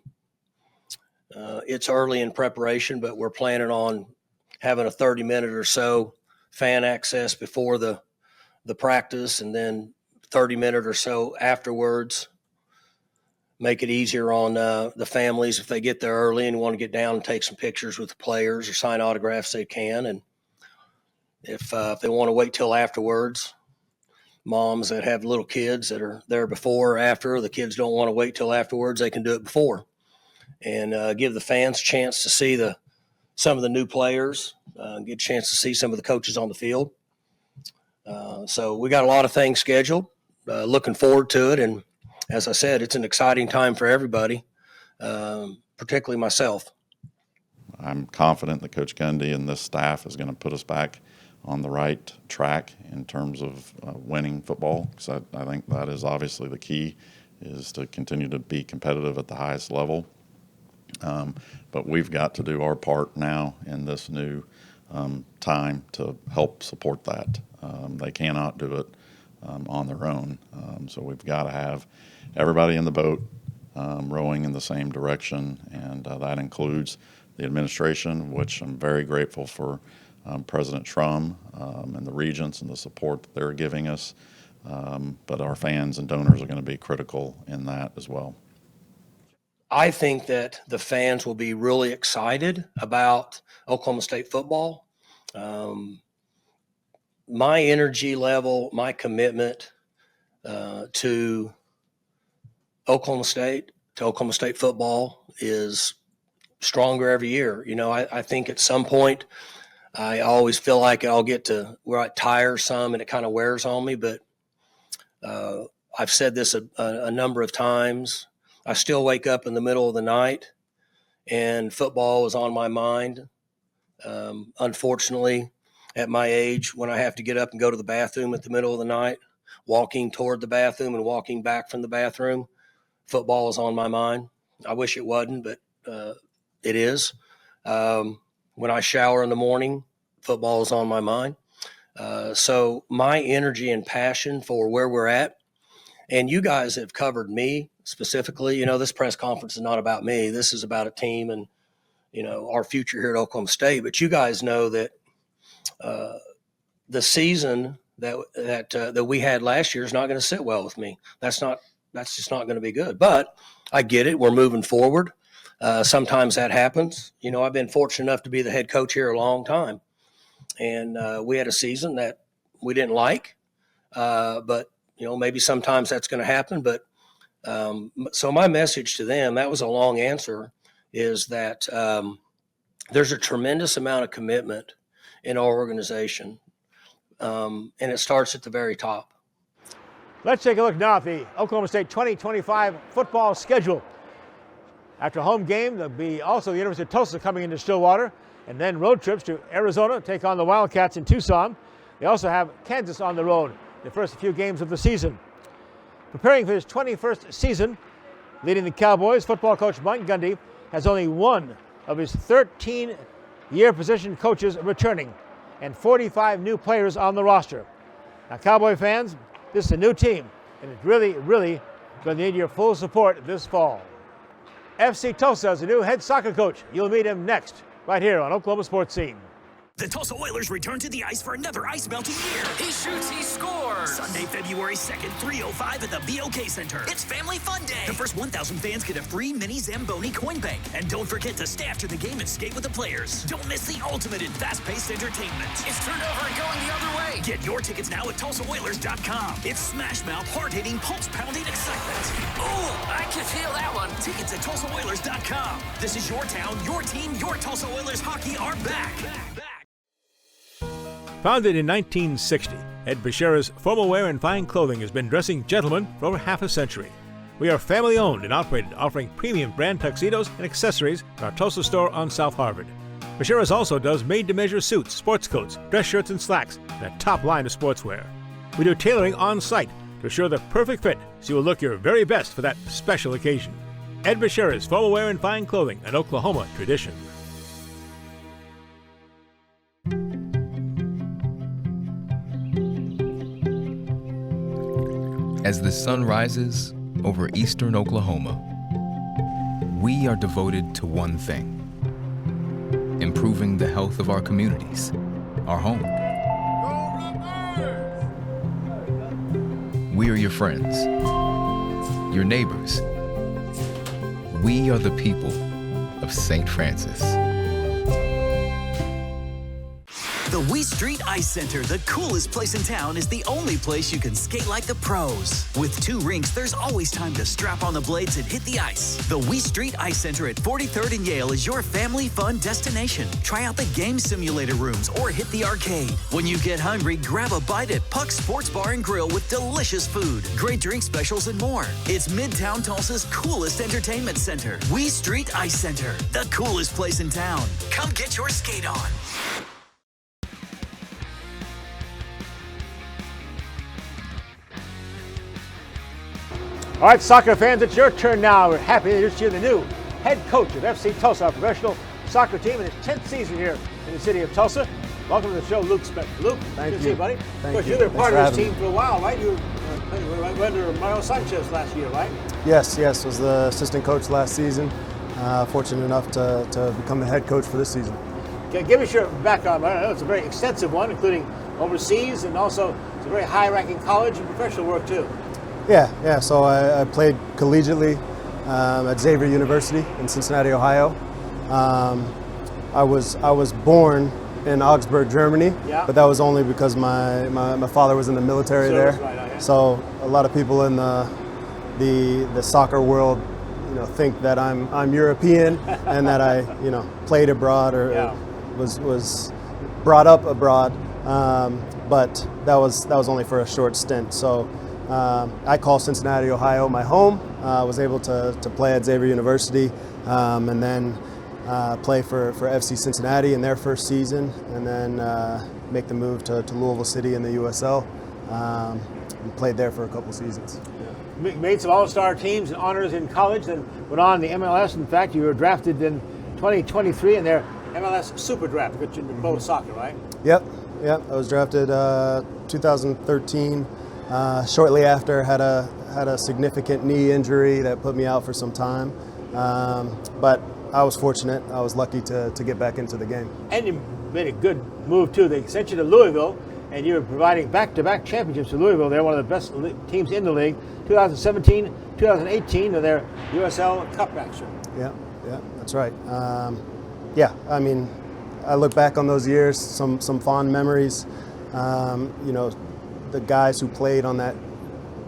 it's early in preparation, but we're planning on having a 30-minute or so fan access before the practice, and then 30-minute or so afterwards. Make it easier on the families if they get there early and want to get down and take some pictures with the players or sign autographs, they can. And if they want to wait till afterwards, moms that have little kids that are there before or after, the kids don't want to wait till afterwards, they can do it before. And give the fans a chance to see some of the new players, get a chance to see some of the coaches on the field. So we got a lot of things scheduled, looking forward to it. And as I said, it's an exciting time for everybody, particularly myself. I'm confident that Coach Gundy and this staff is going to put us back on the right track in terms of winning football, because I think that is obviously the key, is to continue to be competitive at the highest level. But we've got to do our part now in this new time to help support that. They cannot do it on their own. So we've got to have everybody in the boat rowing in the same direction, and that includes the administration, which I'm very grateful for President Trum and the regents and the support that they're giving us. But our fans and donors are going to be critical in that as well. I think that the fans will be really excited about Oklahoma State football. My energy level, my commitment to Oklahoma State football is stronger every year. You know, I think at some point I always feel like I'll get to where I tire some and it kind of wears on me. But I've said this a number of times. I still wake up in the middle of the night and football is on my mind. Unfortunately, at my age, when I have to get up and go to the bathroom at the middle of the night, walking toward the bathroom and walking back from the bathroom, football is on my mind. I wish it wasn't, but it is. When I shower in the morning, football is on my mind. So my energy and passion for where we're at, and you guys have covered me specifically. You know, this press conference is not about me. This is about a team and, you know, our future here at Oklahoma State. But you guys know that the season that we had last year is not going to sit well with me. That's just not going to be good. But I get it. We're moving forward. Sometimes that happens. You know, I've been fortunate enough to be the head coach here a long time. And we had a season that we didn't like. But, you know, maybe sometimes that's going to happen. But so my message to them, that was a long answer, is that there's a tremendous amount of commitment in our organization. And it starts at the very top. Let's take a look now at the Oklahoma State 2025 football schedule. After a home game, there'll be also the University of Tulsa coming into Stillwater, and then road trips to Arizona, take on the Wildcats in Tucson. They also have Kansas on the road, the first few games of the season. Preparing for his 21st season, leading the Cowboys, football coach Mike Gundy has only one of his 13-year position coaches returning and 45 new players on the roster. Now, Cowboy fans, this is a new team, and it's really, really going to need your full support this fall. FC Tulsa is a new head soccer coach. You'll meet him next, right here on Oklahoma Sports Scene. The Tulsa Oilers return to the ice for another ice-melting year. He shoots, he scores. Sunday, February 2nd, 3:05 at the BOK Center. It's Family Fun Day. The first 1,000 fans get a free mini Zamboni coin bank. And don't forget to stay after the game and skate with the players. Don't miss the ultimate in fast-paced entertainment. It's turned over and going the other way. Get your tickets now at TulsaOilers.com. It's smash-mouth, hard-hitting, pulse-pounding excitement. Ooh, I can feel that one. Tickets at TulsaOilers.com. This is your town, your team, your Tulsa Oilers hockey are back. Founded in 1960, Ed Bashira's formal wear and fine clothing has been dressing gentlemen for over half a century. We are family owned and operated, offering premium brand tuxedos and accessories at our Tulsa store on South Harvard. Bashira's also does made-to-measure suits, sports coats, dress shirts, and slacks, and a top line of sportswear. We do tailoring on site to assure the perfect fit so you will look your very best for that special occasion. Ed Bashira's formal wear and fine clothing, an Oklahoma tradition. As the sun rises over eastern Oklahoma, we are devoted to one thing: improving the health of our communities, our home. We are your friends, your neighbors. We are the people of St. Francis. The Wee Street Ice Center, the coolest place in town, is the only place you can skate like the pros. With 2 rinks, there's always time to strap on the blades and hit the ice. The Wee Street Ice Center at 43rd and Yale is your family fun destination. Try out the game simulator rooms or hit the arcade. When you get hungry, grab a bite at Puck's Sports Bar and Grill with delicious food, great drink specials, and more. It's Midtown Tulsa's coolest entertainment center. Wee Street Ice Center, the coolest place in town. Come get your skate on. All right, soccer fans, it's your turn now. We're happy to introduce you the new head coach of FC Tulsa, our professional soccer team in his 10th season here in the city of Tulsa. Welcome to the show, Luke Smith. Luke, good to see you, buddy. Thank you. You You've been part of this team for a while, right? You were under Mario Sanchez last year, right? Yes. Was the assistant coach last season. Fortunate enough to become the head coach for this season. Okay, give us your background. I know it's a very extensive one, including overseas, and also it's a very high-ranking college and professional work too. Yeah. So I played collegiately at Xavier University in Cincinnati, Ohio. I was born in Augsburg, Germany, but that was only because my father was in the military there. Right, so a lot of people in the soccer world, think that I'm European and that I played abroad or was brought up abroad. But that was only for a short stint. So. I call Cincinnati, Ohio my home. I was able to play at Xavier University and then play for FC Cincinnati in their first season, and then make the move to Louisville City in the USL and played there for a couple seasons. made some all-star teams and honors in college, then went on the MLS. In fact, you were drafted in 2023 in their MLS Super Draft, which in both soccer, right? Yep. I was drafted 2013. Shortly after, had a significant knee injury that put me out for some time. But I was fortunate. I was lucky to get back into the game. And you made a good move too. They sent you to Louisville, and you were providing back-to-back championships to Louisville. They're one of the best teams in the league. 2017, 2018, they're their USL Cup action. Yeah, that's right. I mean, I look back on those years, some fond memories. The guys who played on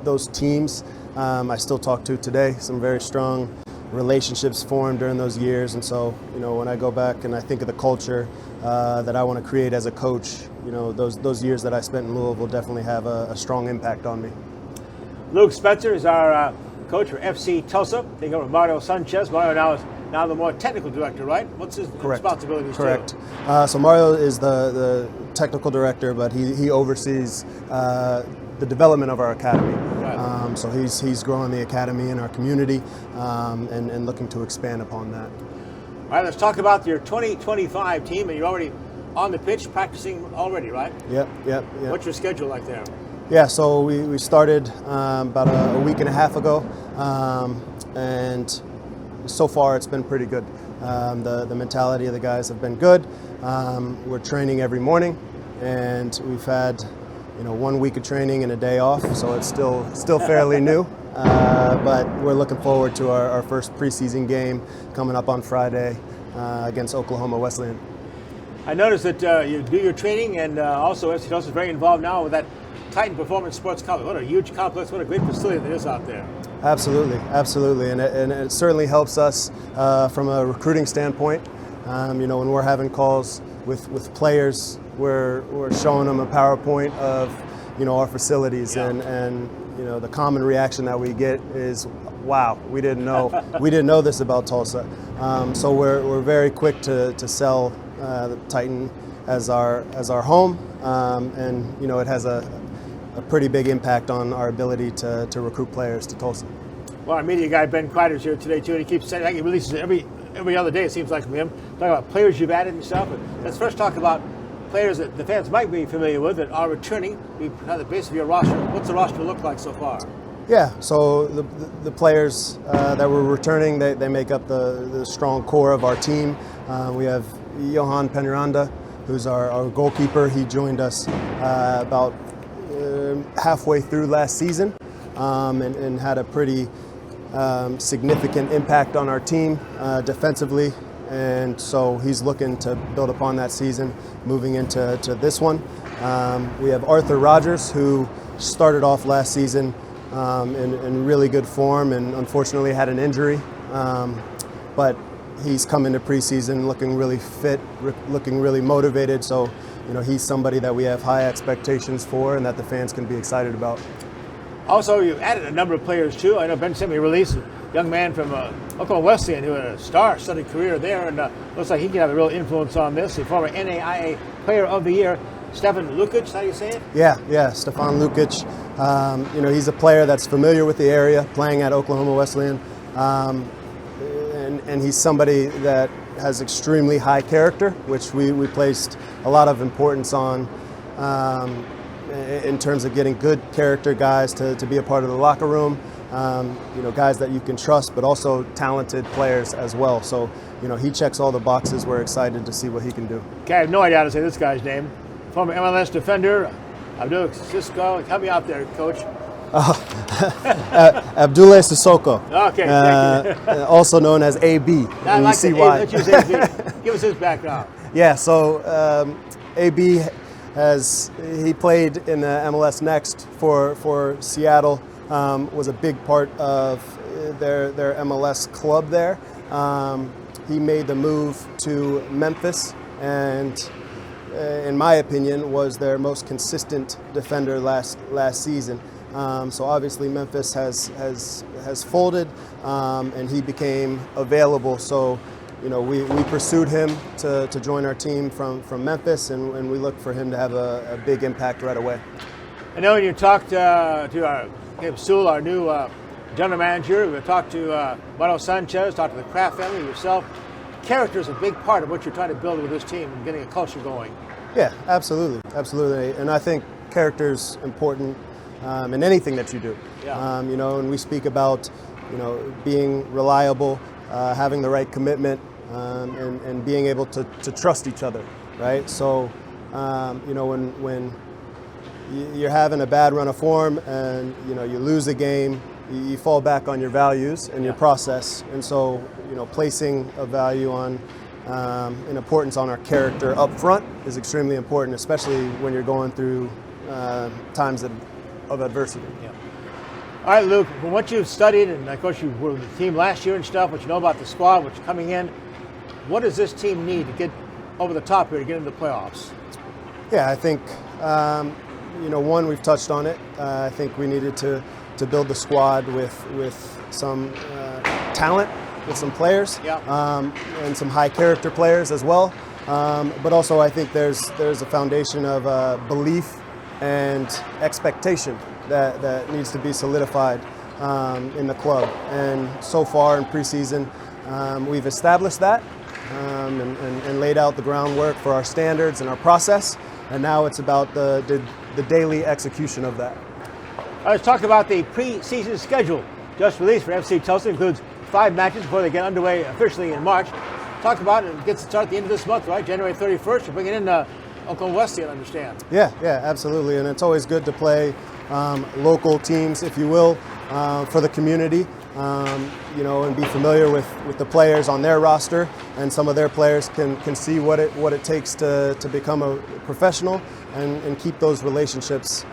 those teams, I still talk to today. Some very strong relationships formed during those years, and so when I go back and I think of the culture that I want to create as a coach, those years that I spent in Louisville definitely have a strong impact on me. Luke Spencer is our coach for FC Tulsa. Taking over Mario Sanchez. Mario now the more technical director, right? What's his responsibilities? Correct. So Mario is the technical director, but he oversees the development of our academy. Right. So he's growing the academy in our community and looking to expand upon that. All right, let's talk about your 2025 team, and you're already on the pitch practicing already, right? Yep. What's your schedule like there? Yeah, so we started about a week and a half ago, and so far it's been pretty good. The mentality of the guys have been good. We're training every morning, and we've had 1 week of training and a day off, so it's still fairly new. But we're looking forward to our first preseason game coming up on Friday against Oklahoma Wesleyan. I noticed that you do your training, and also FC Tulsa is very involved now with that Titan Performance Sports Complex. What a huge complex, what a great facility that is out there. Absolutely, and it certainly helps us from a recruiting standpoint. When we're having calls with players, we're showing them a PowerPoint of our facilities, and the common reaction that we get is, wow, we didn't know this about Tulsa. So we're very quick to sell the Titan as our home, and it has a pretty big impact on our ability to recruit players to Tulsa. Well, our media guy Ben Kreider's here today too, and he keeps saying, I think he releases every other day, it seems like, from him, talking about players you've added and stuff. But let's first talk about players that the fans might be familiar with that are returning. Be kind of the base of your roster. What's the roster look like so far? Yeah, so the players that were returning, they make up the strong core of our team. We have Johan Penranda, who's our goalkeeper. He joined us about halfway through last season and had a pretty significant impact on our team defensively. And so he's looking to build upon that season moving into this one. We have Arthur Rogers, who started off last season in really good form and unfortunately had an injury. But he's come into preseason looking really fit, looking really motivated. So, he's somebody that we have high expectations for and that the fans can be excited about. Also, you've added a number of players too. I know Ben sent me a release, a young man from Oklahoma Wesleyan who had a star-studded career there, and looks like he can have a real influence on this. The former NAIA Player of the Year, Stefan Lukic, how do you say it? Yeah, Stefan Lukic. He's a player that's familiar with the area, playing at Oklahoma Wesleyan, and he's somebody that has extremely high character, which we placed a lot of importance on in terms of getting good character guys to be a part of the locker room. Guys that you can trust, but also talented players as well. So, he checks all the boxes. We're excited to see what he can do. Okay, I have no idea how to say this guy's name. Former MLS defender, Abdul Cisco. Help me out there, Coach. Abdoulaye Sissoko. Okay, thank you. Also known as AB. I like the why. Let's use AB. Give us his background. Yeah, so AB he played in the MLS Next for Seattle. Was a big part of their MLS club there. He made the move to Memphis, and in my opinion, was their most consistent defender last season. So obviously Memphis has folded, and he became available. So we pursued him to join our team from Memphis, and we look for him to have a big impact right away. I know when you talked to our Sewell, our new general manager. We've talked to Manuel Sanchez, talked to the Kraft family, yourself. Character is a big part of what you're trying to build with this team and getting a culture going. Yeah, absolutely, absolutely. And I think character's important in anything that you do. Yeah. You know, and we speak about, you know, being reliable, having the right commitment, and being able to trust each other, right? So, you know, when you're having a bad run of form and, you know, you lose a game, you fall back on your values and your process. And so, you know, placing a value on an importance on our character up front is extremely important, especially when you're going through times of adversity. Yeah. All right, Luke, from what you've studied, and of course you were with the team last year and stuff, what you know about the squad, what's coming in, what does this team need to get over the top here to get into the playoffs? Yeah, I think, you know, one, we've touched on it. I think we needed to build the squad with some talent, with some players, and some high character players as well. But also I think there's a foundation of belief and expectation that needs to be solidified in the club. And so far in preseason, we've established that and laid out the groundwork for our standards and our process. And now it's about the daily execution of that. Let's talk about the preseason schedule just released for FC Tulsa. It includes 5 matches before they get underway officially in March. Talk about it. It gets to start at the end of this month, right? January 31st. You're bringing in Oklahoma Wesleyan, I understand. Yeah, absolutely. And it's always good to play local teams, if you will, for the community, you know, and be familiar with the players on their roster, and some of their players can see what it takes to become a professional and keep those relationships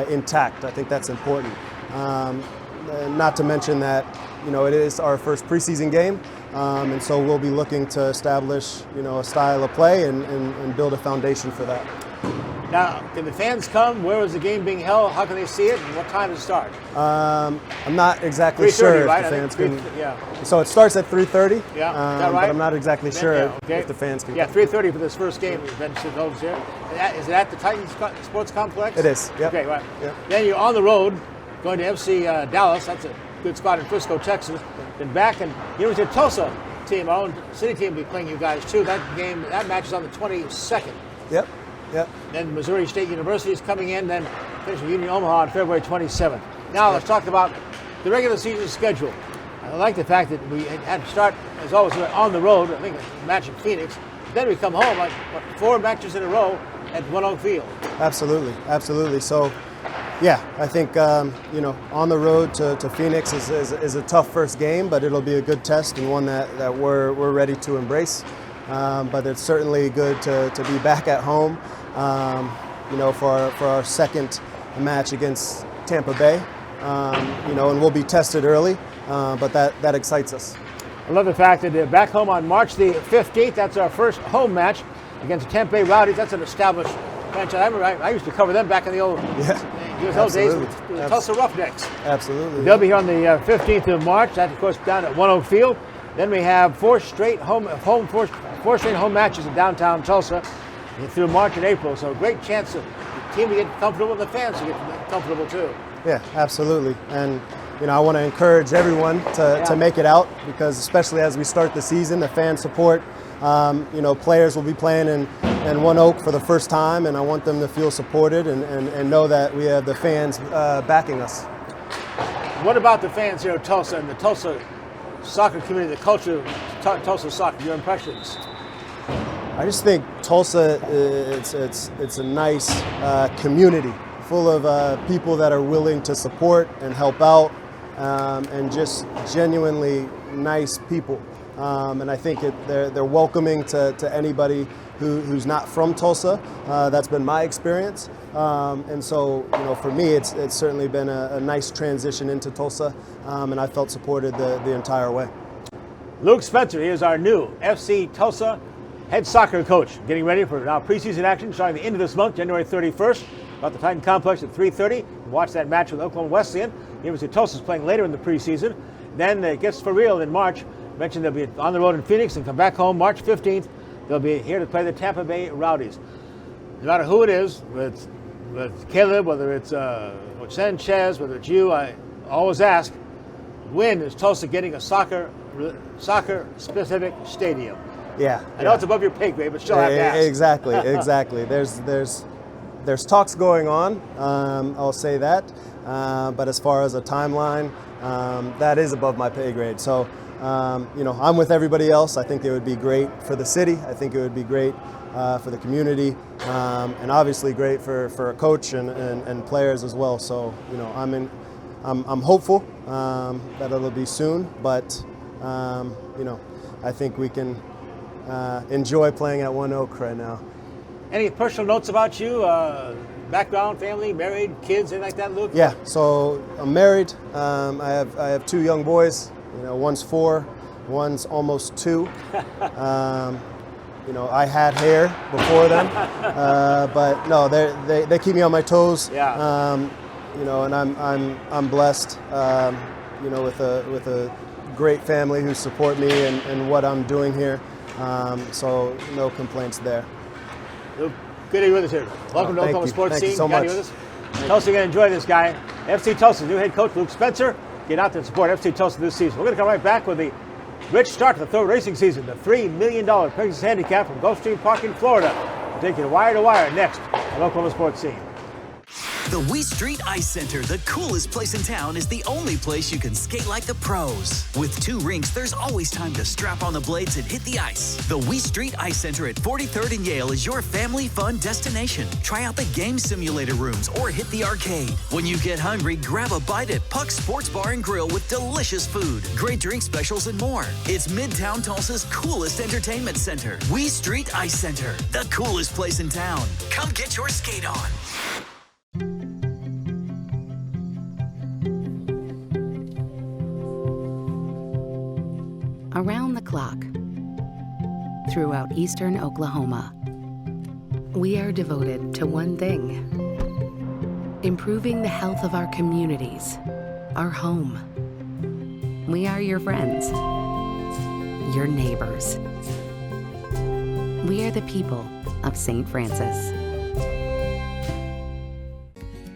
intact. I think that's important. Not to mention that, you know, it is our first preseason game, and so we'll be looking to establish, you know, a style of play and build a foundation for that. Now, can the fans come? Where is the game being held? How can they see it? And what time does it start? I'm not exactly sure right? if the fans can. Yeah. So it starts at 3:30. Yeah. Is that right? But I'm not exactly sure if the fans can. Yeah, 3:30 for this first game. Is it at the Titans Sports Complex? It is. Yep. Okay, right. Yep. Then you're on the road, going to FC Dallas. That's a good spot in Frisco, Texas. Then back, and University of Tulsa team, our own city team, will be playing you guys too. That match is on the 22nd. Yep. Then Missouri State University is coming in, then finish with Union Omaha on February 27th. Now let's talk about the regular season schedule. I like the fact that we had to start, as always, on the road. I think a match in Phoenix. Then we come home, like 4 matches in a row at One Oak Field. Absolutely. So, yeah, I think you know, on the road to Phoenix is a tough first game, but it'll be a good test and one that we're ready to embrace. But it's certainly good to be back at home, you know, for our second match against Tampa Bay, you know, and we'll be tested early, but that excites us. I love the fact that they're back home on March the 15th. That's our first home match against the Tampa Bay Rowdies. That's an established franchise. I remember I used to cover them back in the old days with the Tulsa Roughnecks. Absolutely. They'll be here on the 15th of March. That's, of course, down at One Oak Field. Then we have 4 straight home matches in downtown Tulsa through March and April. So a great chance of the team to get comfortable and the fans to get comfortable too. Yeah, absolutely. And you know, I want to encourage everyone to make it out, because especially as we start the season, the fan support. You know, players will be playing in One Oak for the first time, and I want them to feel supported and know that we have the fans backing us. What about the fans here at Tulsa and the Tulsa soccer community, the culture of Tulsa soccer, your impressions? I just think Tulsa, it's a nice community full of people that are willing to support and help out, and just genuinely nice people. And I think they're welcoming to anybody who's not from Tulsa. That's been my experience. And so, you know, for me, it's certainly been a nice transition into Tulsa, and I felt supported the entire way. Luke Spencer, he is our new FC Tulsa head soccer coach, getting ready for now preseason action starting the end of this month, January 31st, about the Titan Complex at 3:30. Watch that match with Oklahoma Wesleyan. University of Tulsa is playing later in the preseason. Then it gets for real in March. I mentioned they'll be on the road in Phoenix and come back home March 15th. They'll be here to play the Tampa Bay Rowdies. No matter who it is, with Caleb, whether it's Sanchez, whether it's you, I always ask, When is Tulsa getting a soccer-specific stadium? Yeah. I know it's above your pay grade, but still have to ask. Exactly. There's talks going on. I'll say that. But as far as a timeline, that is above my pay grade. So, I'm with everybody else. I think it would be great for the city. I think it would be great for the community, and obviously great for a coach and players as well. So, I'm hopeful that it'll be soon, but I think we can enjoy playing at One Oak right now. Any personal notes about you? Background, family, married, kids, anything like that, Luke? Yeah, so I'm married. I have 2 young boys. One's 4, one's almost 2. I had hair before them, but no, they keep me on my toes. Yeah. And I'm blessed. With a great family who support me and what I'm doing here. So no complaints there. Luke, good to be with us here. Welcome to Oklahoma Sports Scene. Thank you so much. With us. Tulsa, you're going to enjoy this guy. FC Tulsa's new head coach, Luke Spencer. Get out there and support FC Tulsa this season. We're going to come right back with the rich start to the third racing season. The $3 million Pegasus Handicap from Gulfstream Park in Florida. We'll take you to wire next on Oklahoma Sports Scene. The Wee Street Ice Center, the coolest place in town, is the only place you can skate like the pros. With 2 rinks, there's always time to strap on the blades and hit the ice. The Wee Street Ice Center at 43rd and Yale is your family fun destination. Try out the game simulator rooms or hit the arcade. When you get hungry, grab a bite at Puck's Sports Bar and Grill with delicious food, great drink specials, and more. It's Midtown Tulsa's coolest entertainment center. Wee Street Ice Center, the coolest place in town. Come get your skate on. Around the clock, throughout eastern Oklahoma, we are devoted to one thing: improving the health of our communities, our home. We are your friends, your neighbors. We are the people of St. Francis.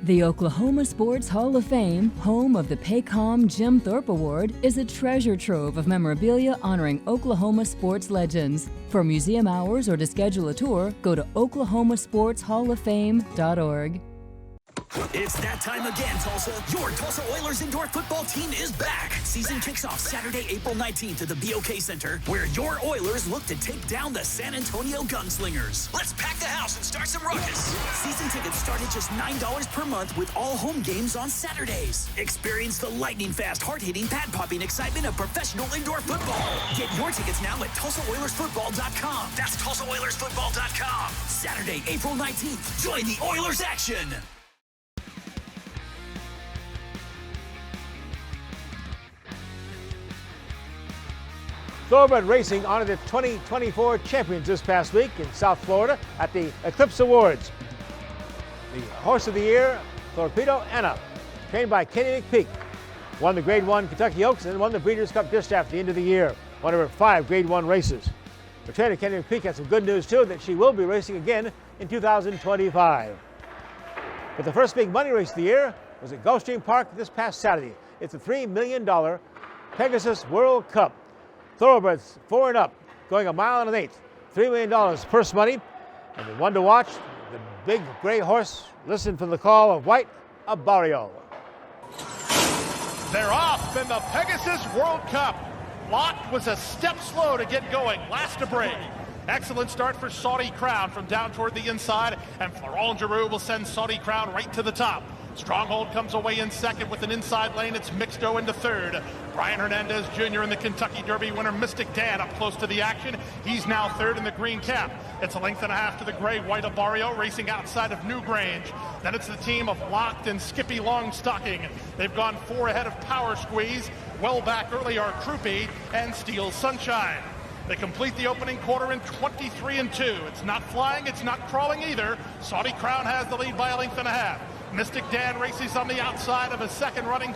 The Oklahoma Sports Hall of Fame, home of the Paycom Jim Thorpe Award, is a treasure trove of memorabilia honoring Oklahoma sports legends. For museum hours or to schedule a tour, go to oklahomasportshalloffame.org. It's that time again, Tulsa. Your Tulsa Oilers indoor football team is back. Season kicks off Saturday, April 19th at the BOK Center, where your Oilers look to take down the San Antonio Gunslingers. Let's pack the house and start some ruckus. Season tickets start at just $9 per month with all home games on Saturdays. Experience the lightning-fast, heart-hitting, pad-popping excitement of professional indoor football. Get your tickets now at TulsaOilersFootball.com. That's TulsaOilersFootball.com. Saturday, April 19th. Join the Oilers action. Thoroughbred Racing honored the 2024 champions this past week in South Florida at the Eclipse Awards. The horse of the year, Torpedo Anna, trained by Kenny McPeak, won the Grade 1 Kentucky Oaks and won the Breeders' Cup Distaff at the end of the year, one of her 5 Grade 1 races. The trainer Kenny McPeak has some good news too, that she will be racing again in 2025. But the first big money race of the year was at Gulfstream Park this past Saturday. It's a $3 million Pegasus World Cup. Thoroughbreds 4 and up, going 1 1/8 miles, $3 million purse money. And the one to watch, the big gray horse, listen for the call of White Abarrio. They're off in the Pegasus World Cup. Locke was a step slow to get going, last to break. Excellent start for Saudi Crown from down toward the inside, and Florent Giroux will send Saudi Crown right to the top. Stronghold comes away in second with an inside lane. It's Mixto into third. Brian Hernandez Jr. in the Kentucky Derby winner, Mystic Dan, up close to the action. He's now third in the green cap. It's a length and a half to the gray White Abarrio racing outside of Newgrange. Then it's the team of Locked and Skippy Longstocking. They've gone 4 ahead of Power Squeeze. Well back early are Croupy and Steel Sunshine. They complete the opening quarter in 23-2. It's not flying, it's not crawling either. Saudi Crown has the lead by a length and a half. Mystic Dan races on the outside of a second running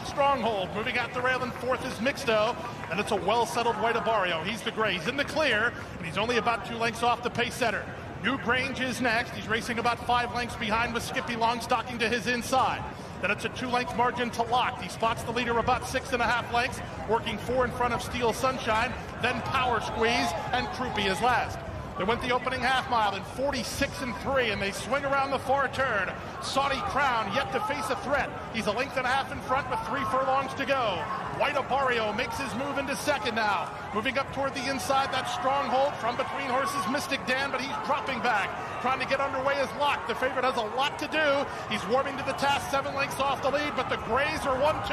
Stronghold. Moving out the rail in fourth is Mixto, and it's a well-settled White Abarrio. He's the gray. He's in the clear, and he's only about 2 lengths off the pace setter. New Grange is next. He's racing about 5 lengths behind with Skippy Longstocking to his inside. Then it's a 2-length margin to Locked. He spots the leader about 6.5 lengths, working 4 in front of Steel Sunshine, then Power Squeeze, and Croupy is last. They went the opening half mile in 46-3, and they swing around the far turn. Saudi Crown yet to face a threat. He's a length and a half in front with 3 furlongs to go. White Barrio makes his move into second now. Moving up toward the inside, that stronghold from between horses, Mystic Dan, but he's dropping back. Trying to get underway is Locked. The favorite has a lot to do. He's warming to the task, 7 lengths off the lead, but the Grays are 1-2.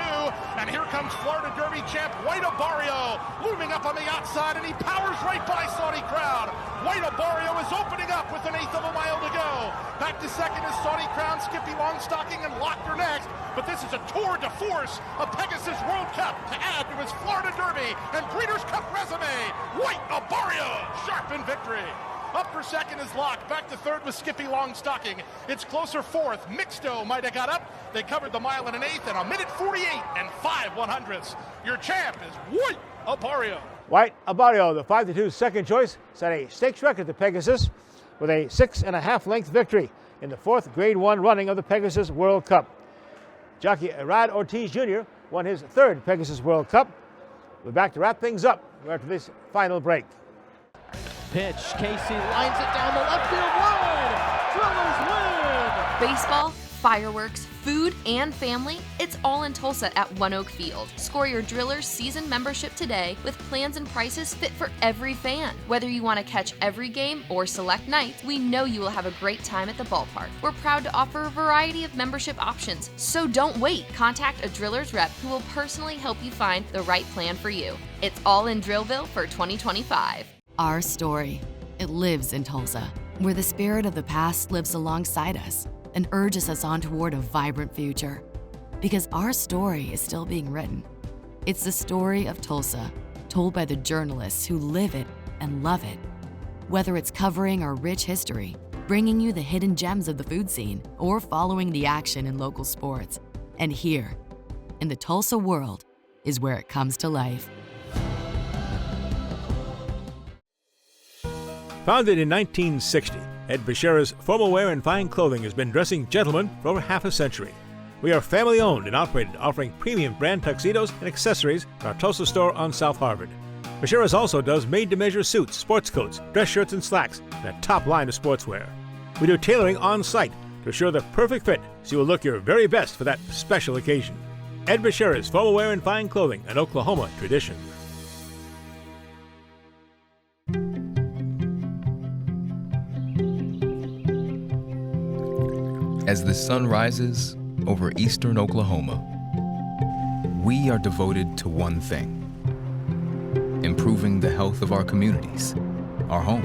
And here comes Florida Derby champ White Barrio, looming up on the outside, and he powers right by Saudi Crown. White Barrio is opening up with 1/8 of a mile to go. Back to second is Saudi Crown, Skippy Longstocking, and Locked are next. But this is a tour de force, a Pegasus World Cup to add to his Florida Derby and Breeders' Cup resume. White Barrio, sharp in victory. Up for second is Locked. Back to third with Skippy Longstocking. It's closer fourth. Mixto might have got up. They covered the mile in 1/8 in 1:48 and 5/100ths. Your champ is White Barrio. White Barrio, the 5-2 second choice, set a stakes record to Pegasus with a 6.5 length victory in the 4th Grade 1 running of the Pegasus World Cup. Jockey Rad Ortiz Jr. won his 3rd Pegasus World Cup. We're back to wrap things up after this final break. Pitch, Casey lines it down the left field line. Drillers win! Baseball, fireworks, food, and family, it's all in Tulsa at One Oak Field. Score your Drillers season membership today with plans and prices fit for every fan. Whether you want to catch every game or select nights, we know you will have a great time at the ballpark. We're proud to offer a variety of membership options, so don't wait. Contact a Drillers rep who will personally help you find the right plan for you. It's all in Drillville for 2025. Our story, it lives in Tulsa, where the spirit of the past lives alongside us and urges us on toward a vibrant future. Because our story is still being written. It's the story of Tulsa, told by the journalists who live it and love it. Whether it's covering our rich history, bringing you the hidden gems of the food scene, or following the action in local sports. And here, in the Tulsa world, is where it comes to life. Founded in 1960, Ed Bashira's formal wear and fine clothing has been dressing gentlemen for over half a century. We are family owned and operated, offering premium brand tuxedos and accessories at our Tulsa store on South Harvard. Bashira's also does made-to-measure suits, sports coats, dress shirts, and slacks, and a top line of sportswear. We do tailoring on site to assure the perfect fit so you will look your very best for that special occasion. Ed Bashira's formal wear and fine clothing, an Oklahoma tradition. As the sun rises over eastern Oklahoma, we are devoted to one thing: improving the health of our communities, our home.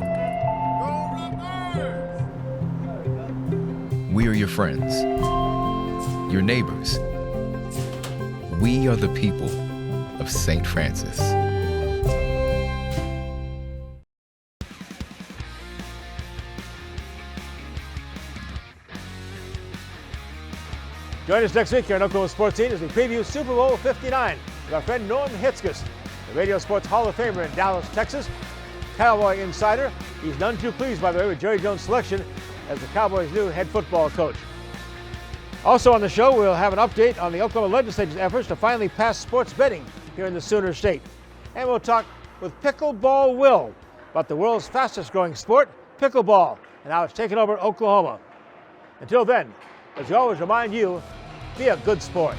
We are your friends, your neighbors. We are the people of St. Francis. Join us next week here on Oklahoma Sportscene as we preview Super Bowl 59 with our friend Norm Hitzges, the Radio Sports Hall of Famer in Dallas, Texas, Cowboy insider. He's none too pleased, by the way, with Jerry Jones' selection as the Cowboys' new head football coach. Also on the show, we'll have an update on the Oklahoma legislature's efforts to finally pass sports betting here in the Sooner State. And we'll talk with Pickleball Will about the world's fastest growing sport, pickleball, and how it's taken over Oklahoma. Until then, as we always remind you, be a good sport.